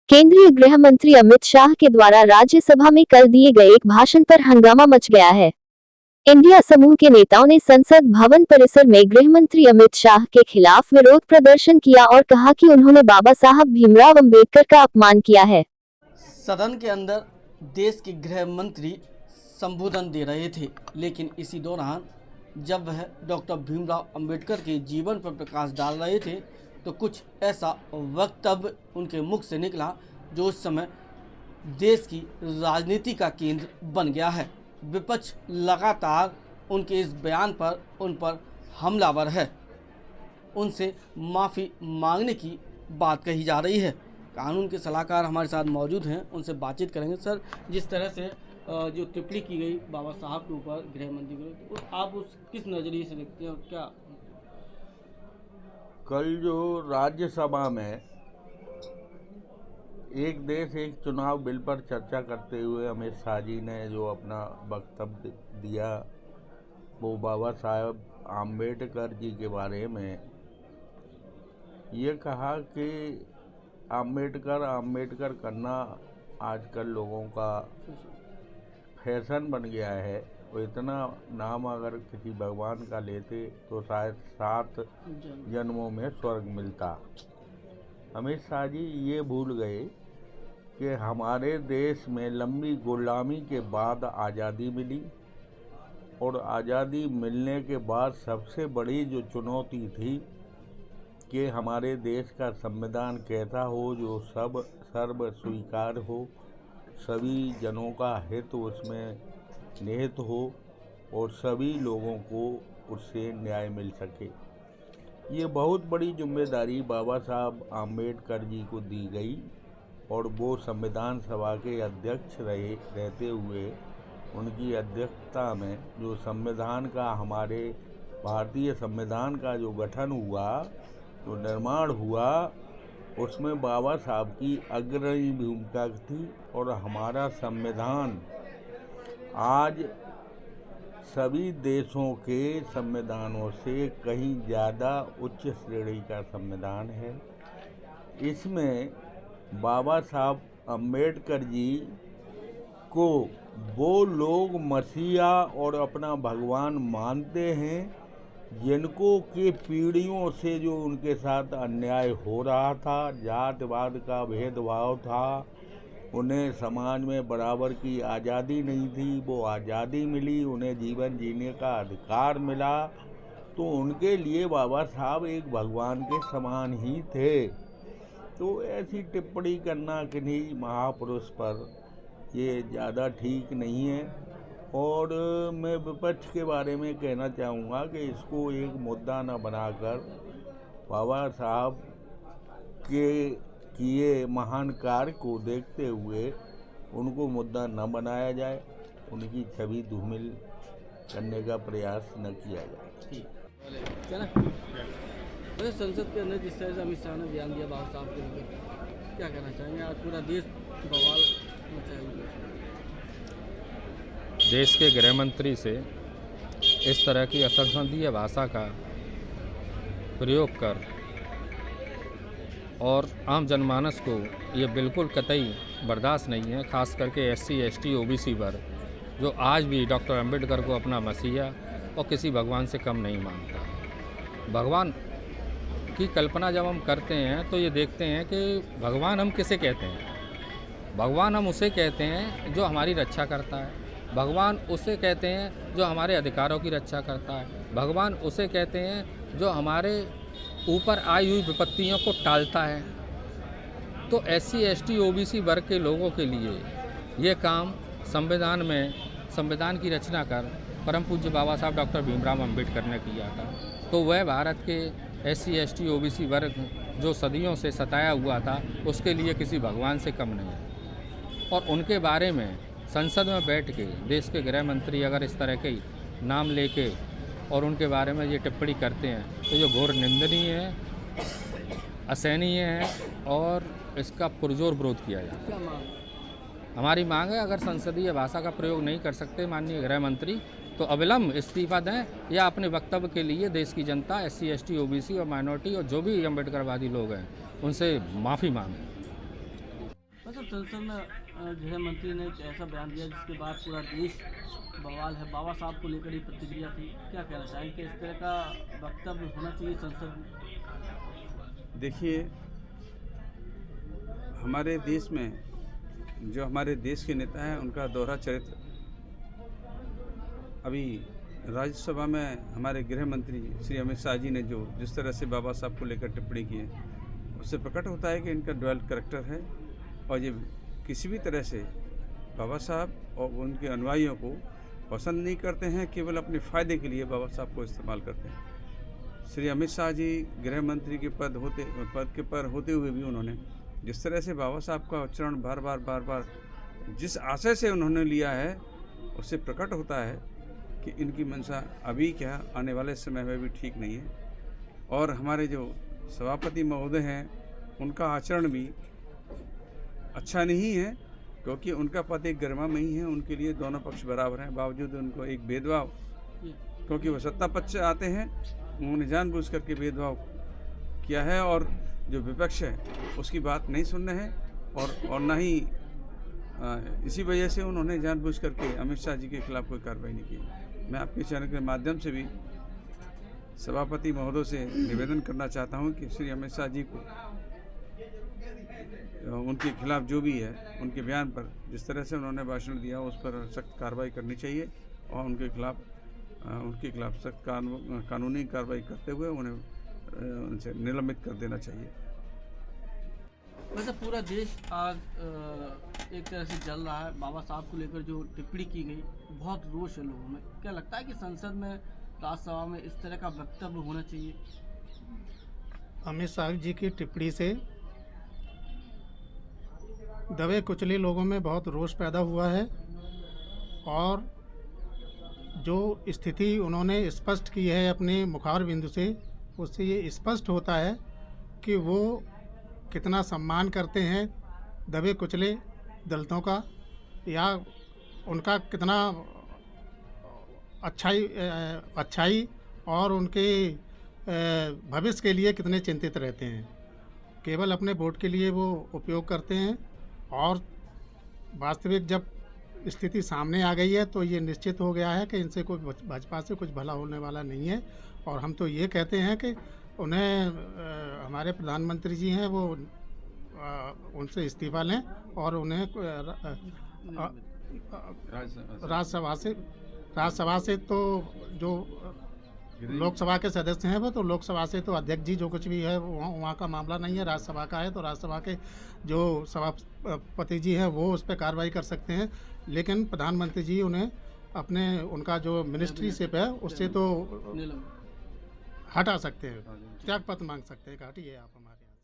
केंद्रीय गृह मंत्री अमित शाह के द्वारा राज्यसभा में कल दिए गए एक भाषण पर हंगामा मच गया है। इंडिया समूह के नेताओं ने संसद भवन परिसर में गृह मंत्री अमित शाह के खिलाफ विरोध प्रदर्शन किया और कहा कि उन्होंने बाबा साहब भीमराव अंबेडकर का अपमान किया है। सदन के अंदर देश के गृह मंत्री संबोधन दे रहे थे, लेकिन इसी दौरान जब वह डॉक्टर भीमराव अंबेडकर के जीवन पर प्रकाश डाल रहे थे तो कुछ ऐसा वक्तव्य उनके मुख से निकला जो उस समय देश की राजनीति का केंद्र बन गया है। विपक्ष लगातार उनके इस बयान पर उन पर हमलावर है, उनसे माफ़ी मांगने की बात कही जा रही है। कानून के सलाहकार हमारे साथ मौजूद हैं, उनसे बातचीत करेंगे। सर, जिस तरह से जो टिप्पणी की गई बाबा साहब के ऊपर गृह मंत्री को, आप उस किस नज़रिए से देखते हैं और क्या? कल जो राज्यसभा में एक देश एक चुनाव बिल पर चर्चा करते हुए अमित शाह जी ने जो अपना वक्तव्य दिया वो बाबा साहब आम्बेडकर जी के बारे में ये कहा कि आम्बेडकर करना आजकल लोगों का फैशन बन गया है। वो इतना नाम अगर किसी भगवान का लेते तो शायद 7 जन्मों में स्वर्ग मिलता। अमित शाह जी ये भूल गए कि हमारे देश में लंबी गुलामी के बाद आज़ादी मिली और आज़ादी मिलने के बाद सबसे बड़ी जो चुनौती थी कि हमारे देश का संविधान कैसा हो जो सब सर्व स्वीकार हो, सभी जनों का हित उसमें निहित हो और सभी लोगों को उससे न्याय मिल सके। ये बहुत बड़ी जिम्मेदारी बाबा साहब आम्बेडकर जी को दी गई और वो संविधान सभा के अध्यक्ष रहते हुए उनकी अध्यक्षता में जो संविधान का हमारे भारतीय संविधान का जो गठन हुआ, जो निर्माण हुआ, उसमें बाबा साहब की अग्रणी भूमिका थी। और हमारा संविधान आज सभी देशों के संविधानों से कहीं ज़्यादा उच्च श्रेणी का संविधान है। इसमें बाबा साहब अम्बेडकर जी को वो लोग मसीहा और अपना भगवान मानते हैं जिनको के पीढ़ियों से जो उनके साथ अन्याय हो रहा था, जातिवाद का भेदभाव था, उन्हें समाज में बराबर की आज़ादी नहीं थी, वो आज़ादी मिली, उन्हें जीवन जीने का अधिकार मिला, तो उनके लिए बाबा साहब एक भगवान के समान ही थे। तो ऐसी टिप्पणी करना किन्हीं महापुरुष पर ये ज़्यादा ठीक नहीं है। और मैं विपक्ष के बारे में कहना चाहूँगा कि इसको एक मुद्दा न बनाकर बाबा साहब के किए महान कार्य को देखते हुए उनको मुद्दा न बनाया जाए, उनकी छवि धूमिल करने का प्रयास न किया जाए। वैसे संसद के अंदर जिस तरह से अमित शाह ने बयान दिया बाबा साहब के लिए, क्या कहना चाहेंगे? आज पूरा देश बवाल मचाएगा। देश के गृह मंत्री से इस तरह की असंसदीय भाषा का प्रयोग कर और आम जनमानस को ये बिल्कुल कतई बर्दाश्त नहीं है। खास करके SC ST OBC वर्ग जो आज भी डॉक्टर अंबेडकर को अपना मसीहा और किसी भगवान से कम नहीं मानता। भगवान की कल्पना जब हम करते हैं तो ये देखते हैं कि भगवान हम किसे कहते हैं। भगवान हम उसे कहते हैं जो हमारी रक्षा करता है। भगवान उसे कहते हैं जो हमारे अधिकारों की रक्षा करता है। भगवान उसे कहते हैं जो हमारे ऊपर आई हुई विपत्तियों को टालता है। तो SC ST OBC वर्ग के लोगों के लिए ये काम संविधान की रचना कर परम पूज्य बाबा साहब डॉक्टर भीमराव अंबेडकर ने किया था। तो वह भारत के SC ST OBC वर्ग जो सदियों से सताया हुआ था उसके लिए किसी भगवान से कम नहीं है। और उनके बारे में संसद में बैठ के देश के गृह मंत्री अगर इस तरह के नाम लेके और उनके बारे में ये टिप्पणी करते हैं तो ये घोर निंदनीय है, असहनीय है और इसका पुरजोर विरोध किया जाए। हमारी मांग है, अगर संसदीय भाषा का प्रयोग नहीं कर सकते माननीय गृह मंत्री तो अविलंब इस्तीफा दें या अपने वक्तव्य के लिए देश की जनता SC ST OBC और माइनॉरिटी और जो भी अम्बेडकरवादी लोग हैं उनसे माफ़ी मांगें। मतलब संसद में गृह मंत्री ने एक ऐसा बयान दिया जिसके बाद पूरा देश बवाल है। बाबा साहब को लेकर ही प्रतिक्रिया थी, क्या कहना चाहेंगे? इस तरह का वक्तव्य होना चाहिए संसद में? देखिए, हमारे देश में जो हमारे देश के नेता हैं उनका दोहरा चरित्र अभी राज्यसभा में हमारे गृह मंत्री श्री अमित शाह जी ने जो जिस तरह से बाबा साहब को लेकर टिप्पणी की है उससे प्रकट होता है कि इनका ड्यूअल कैरेक्टर है और ये किसी भी तरह से बाबा साहब और उनके अनुयायियों को पसंद नहीं करते हैं, केवल अपने फ़ायदे के लिए बाबा साहब को इस्तेमाल करते हैं। श्री अमित शाह जी गृह मंत्री के पद के पर होते हुए भी उन्होंने जिस तरह से बाबा साहब का उच्चारण बार बार जिस आशय से उन्होंने लिया है उससे प्रकट होता है कि इनकी मंशा अभी क्या आने वाले समय में भी ठीक नहीं है। और हमारे जो सभापति महोदय हैं उनका आचरण भी अच्छा नहीं है, क्योंकि उनका पद एक गरिमा में ही है, उनके लिए दोनों पक्ष बराबर हैं, बावजूद उनको एक भेदभाव, क्योंकि वो सत्ता पक्ष से आते हैं, उन्होंने जानबूझ करके भेदभाव किया है और जो विपक्ष है उसकी बात नहीं सुन रहे हैं और न ही इसी वजह से उन्होंने जानबूझ करके अमित शाह जी के खिलाफ कोई कार्रवाई नहीं की। मैं आपके चैनल के माध्यम से भी सभापति महोदय से निवेदन करना चाहता हूं कि श्री अमित शाह जी को उनके खिलाफ जो भी है उनके बयान पर जिस तरह से उन्होंने भाषण दिया उस पर सख्त कार्रवाई करनी चाहिए और उनके खिलाफ सख्त कानूनी कार्रवाई करते हुए उन्हें उनसे निलंबित कर देना चाहिए। वैसे पूरा देश आज एक तरह से जल रहा है। बाबा साहब को लेकर जो टिप्पणी की गई, बहुत रोष है लोगों में। क्या लगता है कि संसद में, राज्यसभा में इस तरह का वक्तव्य होना चाहिए? अमित शाह जी की टिप्पणी से दबे कुचले लोगों में बहुत रोष पैदा हुआ है और जो स्थिति उन्होंने स्पष्ट की है अपने मुखार बिंदु से, उससे ये स्पष्ट होता है कि वो कितना सम्मान करते हैं दबे कुचले दलितों का, या उनका कितना अच्छाई और उनके भविष्य के लिए कितने चिंतित रहते हैं। केवल अपने वोट के लिए वो उपयोग करते हैं और वास्तविक जब स्थिति सामने आ गई है तो ये निश्चित हो गया है कि इनसे कोई भाजपा से कुछ भला होने वाला नहीं है। और हम तो ये कहते हैं कि उन्हें हमारे प्रधानमंत्री जी हैं वो उनसे इस्तीफा लें और उन्हें राज्यसभा से तो जो लोकसभा के सदस्य हैं वो तो लोकसभा से तो अध्यक्ष जी जो कुछ भी है वहाँ का मामला नहीं है, राज्यसभा का है। तो राज्यसभा के जो सभापति जी हैं वो उस पर कार्रवाई कर सकते हैं, लेकिन प्रधानमंत्री जी उन्हें उनका जो मिनिस्ट्रीशिप है उससे तो हटा सकते हैं, त्यागपत्र मांग सकते हैं कि हटिए आप हमारे यहाँ।